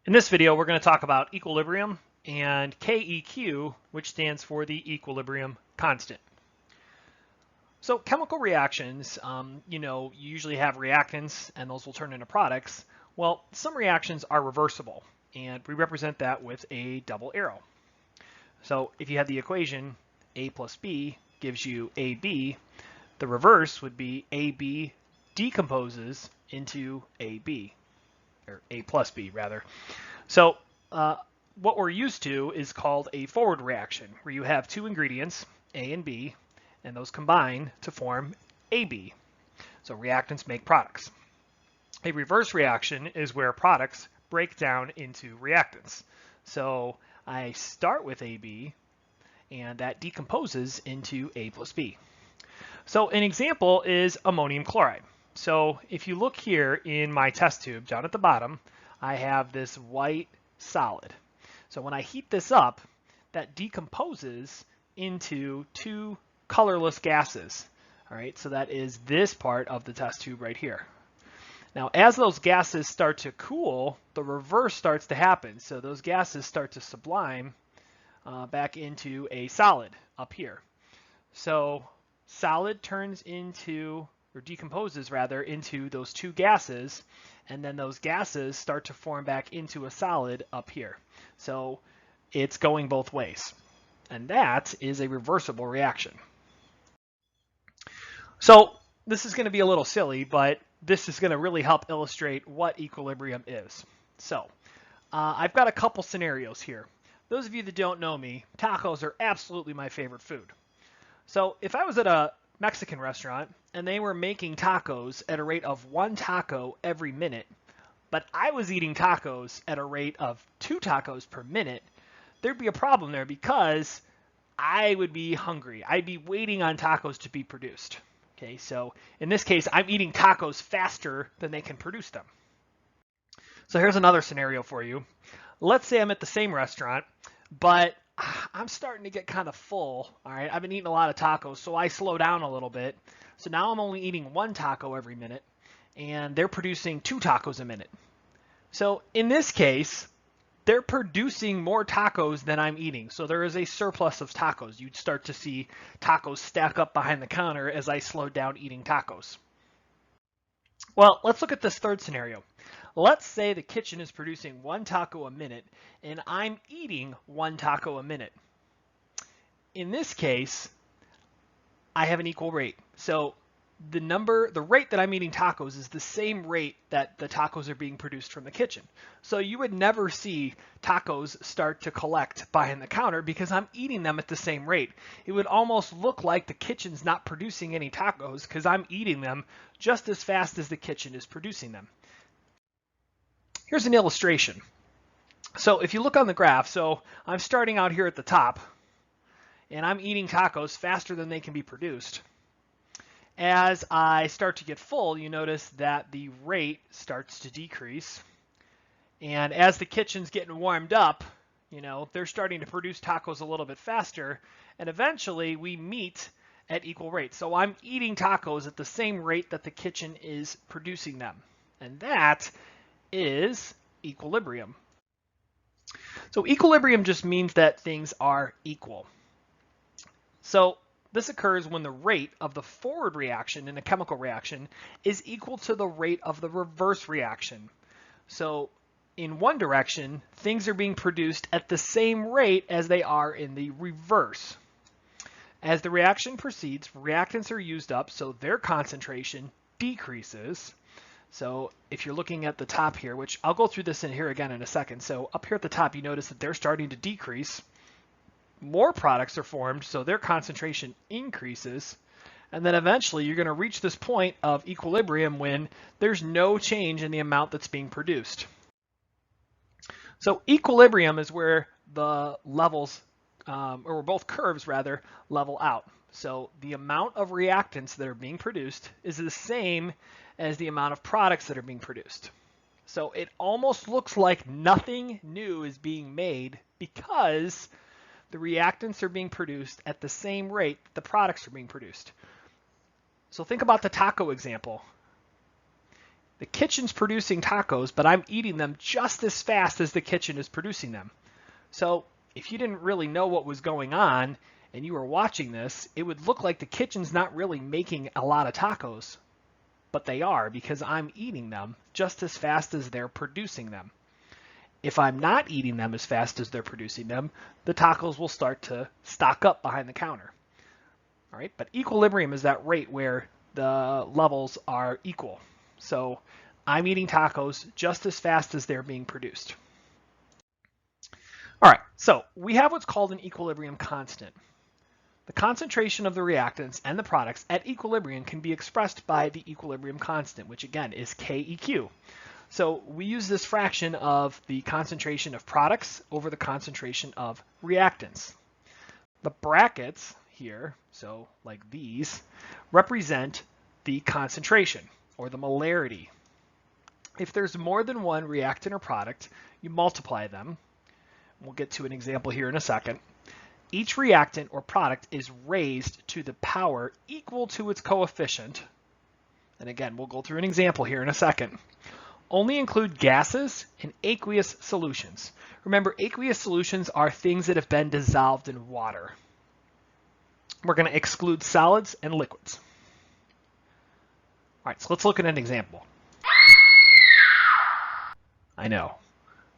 In this video, we're going to talk about equilibrium and KEQ, which stands for the equilibrium constant. So chemical reactions, you usually have reactants and those will turn into products. Well, some reactions are reversible and we represent that with a double arrow. So if you have the equation A plus B gives you AB, the reverse would be AB decomposes into AB, or A plus B rather. So what we're used to is called a forward reaction, where you have two ingredients, A and B, and those combine to form AB. So reactants make products. A reverse reaction is where products break down into reactants. So I start with AB, and that decomposes into A plus B. So an example is ammonium chloride. So if you look here in my test tube down at the bottom, I have this white solid. So when I heat this up, that decomposes into two colorless gases. All right, so that is this part of the test tube right here. Now, as those gases start to cool, the reverse starts to happen. So those gases start to sublime back into a solid up here. So solid turns into, or decomposes rather, into those two gases, and then those gases start to form back into a solid up here. So it's going both ways. And that is a reversible reaction. So this is going to be a little silly, but this is going to really help illustrate what equilibrium is. So I've got a couple scenarios here. Those of you that don't know me, tacos are absolutely my favorite food. So if I was at a Mexican restaurant and they were making tacos at a rate of 1 taco every minute, but I was eating tacos at a rate of 2 tacos per minute, there'd be a problem there because I would be hungry. I'd be waiting on tacos to be produced. Okay, so in this case, I'm eating tacos faster than they can produce them. So here's another scenario for you. Let's say I'm at the same restaurant, but I'm starting to get kind of full. All right, I've been eating a lot of tacos, so I slow down a little bit. So now I'm only eating 1 taco every minute, and they're producing 2 tacos a minute. So in this case, they're producing more tacos than I'm eating. So there is a surplus of tacos. You'd start to see tacos stack up behind the counter as I slowed down eating tacos. Well, let's look at this third scenario. Let's say the kitchen is producing 1 taco a minute and I'm eating 1 taco a minute. In this case, I have an equal rate. So the rate that I'm eating tacos is the same rate that the tacos are being produced from the kitchen. So you would never see tacos start to collect behind the counter because I'm eating them at the same rate. It would almost look like the kitchen's not producing any tacos because I'm eating them just as fast as the kitchen is producing them. Here's an illustration. So if you look on the graph, so I'm starting out here at the top and I'm eating tacos faster than they can be produced. As I start to get full, you notice that the rate starts to decrease. And as the kitchen's getting warmed up, they're starting to produce tacos a little bit faster. And eventually we meet at equal rates. So I'm eating tacos at the same rate that the kitchen is producing them. And that is equilibrium. So equilibrium just means that things are equal. So this occurs when the rate of the forward reaction in a chemical reaction is equal to the rate of the reverse reaction. So in one direction, things are being produced at the same rate as they are in the reverse. As the reaction proceeds, reactants are used up, so their concentration decreases. So if you're looking at the top here, which I'll go through this in here again in a second. So up here at the top, you notice that they're starting to decrease. More products are formed, so their concentration increases. And then eventually you're going to reach this point of equilibrium when there's no change in the amount that's being produced. So equilibrium is where the levels, or both curves rather, level out. So the amount of reactants that are being produced is the same as the amount of products that are being produced. So it almost looks like nothing new is being made because the reactants are being produced at the same rate the products are being produced. So think about the taco example. The kitchen's producing tacos, but I'm eating them just as fast as the kitchen is producing them. So if you didn't really know what was going on and you were watching this, it would look like the kitchen's not really making a lot of tacos, but they are because I'm eating them just as fast as they're producing them. If I'm not eating them as fast as they're producing them, the tacos will start to stock up behind the counter. All right, but equilibrium is that rate where the levels are equal. So I'm eating tacos just as fast as they're being produced. All right, so we have what's called an equilibrium constant. The concentration of the reactants and the products at equilibrium can be expressed by the equilibrium constant, which again is KEQ. So we use this fraction of the concentration of products over the concentration of reactants. The brackets here, so like these, represent the concentration or the molarity. If there's more than one reactant or product, you multiply them. We'll get to an example here in a second. Each reactant or product is raised to the power equal to its coefficient. And again, we'll go through an example here in a second. Only include gases and aqueous solutions. Remember, aqueous solutions are things that have been dissolved in water. We're going to exclude solids and liquids. All right, so let's look at an example. I know,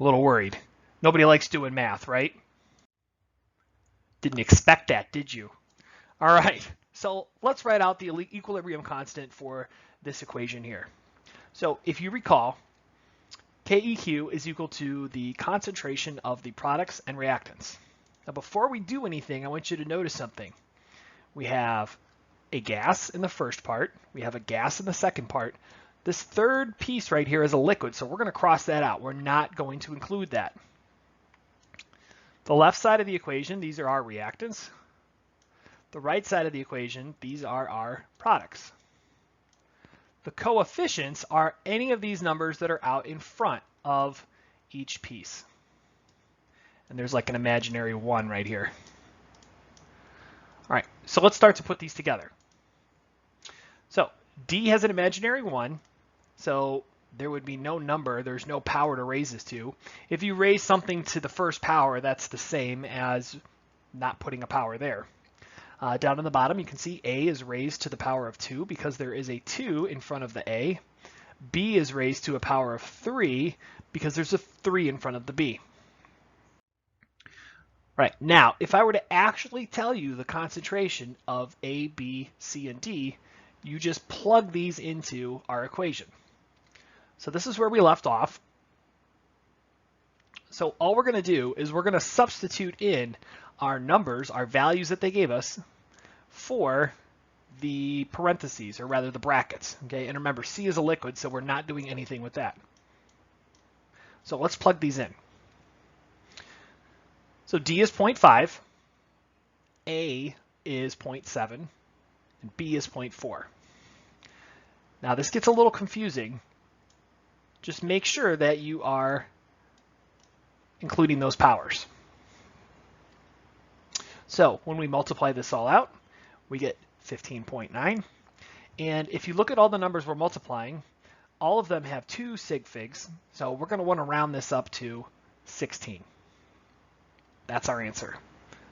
a little worried. Nobody likes doing math, right? Didn't expect that, did you? All right, so let's write out the equilibrium constant for this equation here. So if you recall, KEQ is equal to the concentration of the products and reactants. Now before we do anything, I want you to notice something. We have a gas in the first part. We have a gas in the second part. This third piece right here is a liquid, so we're going to cross that out. We're not going to include that. The left side of the equation, these are our reactants. The right side of the equation, these are our products. The coefficients are any of these numbers that are out in front of each piece. And there's like an imaginary 1 right here. All right, so let's start to put these together. So D has an imaginary 1, so there would be no number, there's no power to raise this to. If you raise something to the first power, that's the same as not putting a power there. Down on the bottom, you can see A is raised to the power of 2 because there is a 2 in front of the A. B is raised to a power of 3 because there's a 3 in front of the B. Right, now, if I were to actually tell you the concentration of A, B, C, and D, you just plug these into our equation. So this is where we left off. So all we're going to do is we're going to substitute in our numbers, our values that they gave us, for the parentheses, or rather the brackets. Okay, and remember, C is a liquid, so we're not doing anything with that. So let's plug these in. So D is 0.5, A is 0.7, and B is 0.4. Now this gets a little confusing. Just make sure that you are including those powers. So when we multiply this all out, we get 15.9. And if you look at all the numbers we're multiplying, all of them have 2 sig figs. So we're going to want to round this up to 16. That's our answer.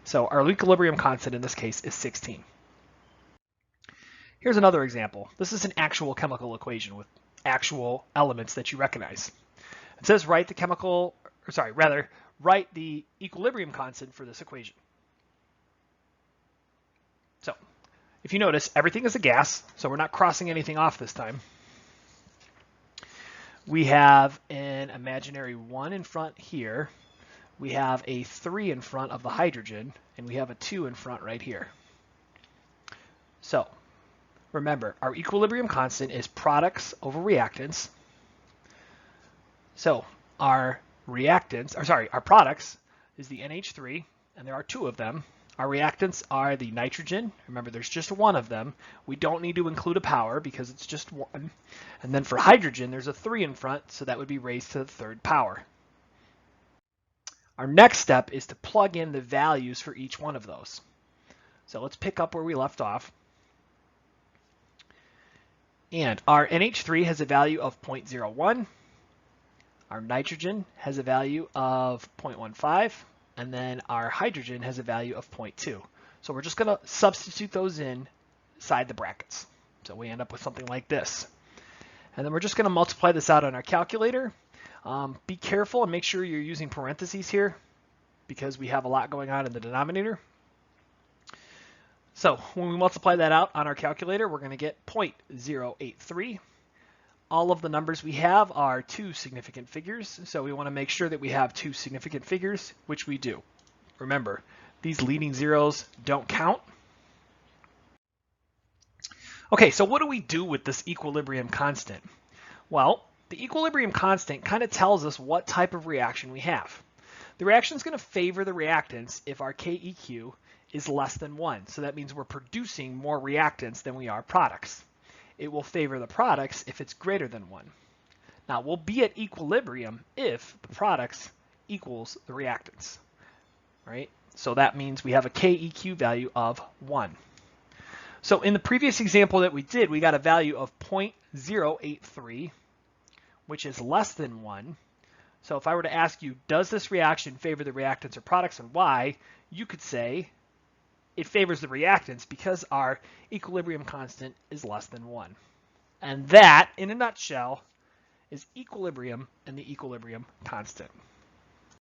So our equilibrium constant in this case is 16. Here's another example. This is an actual chemical equation with actual elements that you recognize. It says write the equilibrium constant for this equation. So if you notice, everything is a gas, so we're not crossing anything off this time. We have an imaginary 1 in front here. We have a 3 in front of the hydrogen, and we have a 2 in front right here. So remember, our equilibrium constant is products over reactants. So our products is the NH3, and there are 2 of them. Our reactants are the nitrogen. Remember, there's just 1 of them. We don't need to include a power because it's just 1. And then for hydrogen, there's a 3 in front, so that would be raised to the 3rd power. Our next step is to plug in the values for each one of those. So let's pick up where we left off. And our NH3 has a value of 0.01. Our nitrogen has a value of 0.15. And then our hydrogen has a value of 0.2. So we're just going to substitute those in inside the brackets. So we end up with something like this. And then we're just going to multiply this out on our calculator. Be careful and make sure you're using parentheses here because we have a lot going on in the denominator. So when we multiply that out on our calculator, we're going to get 0.083. All of the numbers we have are two significant figures, so we want to make sure that we have two significant figures, which we do. Remember, these leading zeros don't count. Okay, so what do we do with this equilibrium constant? Well, the equilibrium constant kind of tells us what type of reaction we have. The reaction is going to favor the reactants if our KEQ is less than 1. So that means we're producing more reactants than we are products. It will favor the products if it's greater than 1. Now, we'll be at equilibrium if the products equals the reactants, right? So that means we have a KEQ value of 1. So in the previous example that we did, we got a value of 0.083, which is less than 1. So if I were to ask you, does this reaction favor the reactants or products and why, you could say it favors the reactants because our equilibrium constant is less than 1. And that, in a nutshell, is equilibrium and the equilibrium constant.